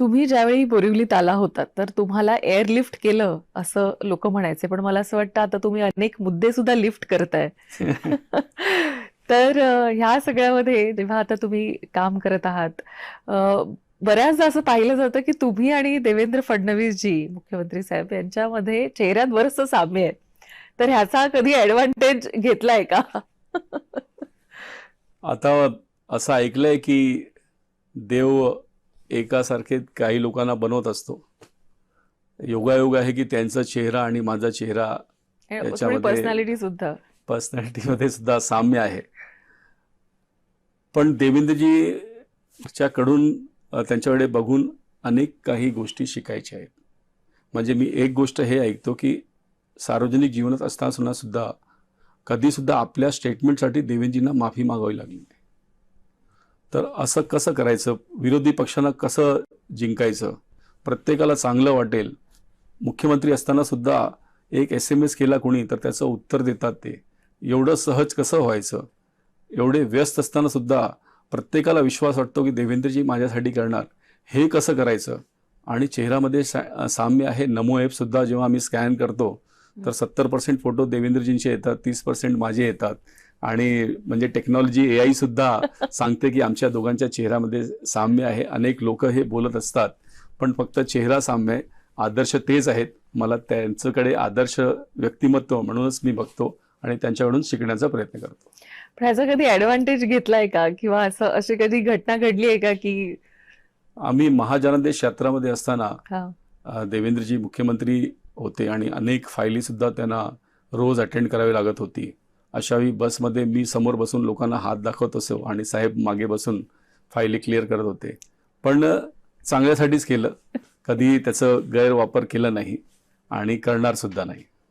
तुम्ही ज्यावेळी बोरिवलीत आला होतात, तर तुम्हाला एअरलिफ्ट केलं असं लोकं म्हणायचे. पण मला असं वाटतं आता तुम्ही अनेक मुद्दे सुद्धा लिफ्ट करताय. तर ह्या सगळ्यामध्ये जेव्हा आता तुम्ही काम करत आहात, अ, बऱ्याचदा असं पाहिलं जातं, की तुम्ही आणि देवेंद्र फडणवीसजी, मुख्यमंत्री साहेब यांच्यामध्ये चेहऱ्यात बरचसं साम्य आहे. तर ह्याचा कधी ॲडव्हांटेज घेतलाय का? आता असं ऐकलंय की देव एकासारखे काही लोकांना बनवत असतो. योगायोग आहे की त्यांचा चेहरा आणि माझा चेहरा थोडी याच्यामध्ये पर्सनॅलिटी सुद्धा. पर्सनॅलिटीमध्ये सुद्धा साम्य आहे. पण देवेंद्रजीच्या कडून त्यांच्याकडे बघून अनेक काही गोष्टी शिकायच्या आहेत. म्हणजे मी एक गोष्ट हे ऐकतो की सार्वजनिक जीवनात असताना सुद्धा कधी सुद्धा आपल्या स्टेटमेंटसाठी देवेंद्रजींना माफी मागावी लागली नाही. तर असं कसं करायचं, विरोधी पक्षांना कसं जिंकायचं, प्रत्येकाला चांगलं वाटेल. मुख्यमंत्री असताना सुद्धा एक SMS केला कोणी तर त्याचं उत्तर देतात ते. एवढं सहज कसं व्हायचं, एवढे व्यस्त असताना सुद्धा प्रत्येकाला विश्वास वाटतो की देवेंद्रजी माझ्यासाठी करणार, हे कसं करायचं. आणि चेहऱ्यामध्ये साम्य आहे. नमो ॲप सुद्धा जेव्हा आम्ही स्कॅन करतो तर 70% फोटो देवेंद्रजींचे येतात, 30% माझे येतात. आणि म्हणजे टेक्नॉलॉजी AI सुद्धा सांगते की आमच्या दोघांच्या चेहऱ्यामध्ये साम्य आहे. अनेक लोक हे बोलत असतात, पण फक्त चेहरा साम्य आहे. आदर्श तेच आहेत. मला त्यांच्याकडे आदर्श व्यक्तिमत्व म्हणूनच मी बघतो आणि त्यांच्याकडून शिकण्याचा प्रयत्न करतो. पण ह्याचा कधी ॲडव्हांटेज घेतलाय का? किंवा असं अशी कधी घटना घडली आहे का, की आम्ही महाजनादेश यात्रामध्ये असताना हां. देवेंद्रजी मुख्यमंत्री होते आणि अनेक फायली सुद्धा त्यांना रोज अटेंड करावी लागत होती. अशावेळी बसमध्ये मी समोर बसून लोकांना हात दाखवत असो आणि साहेब मागे बसून फायली क्लिअर करत होते. पण चांगल्यासाठीच केलं. कधी त्याचं गैरवापर केला नाही आणि करणार सुद्धा नाही.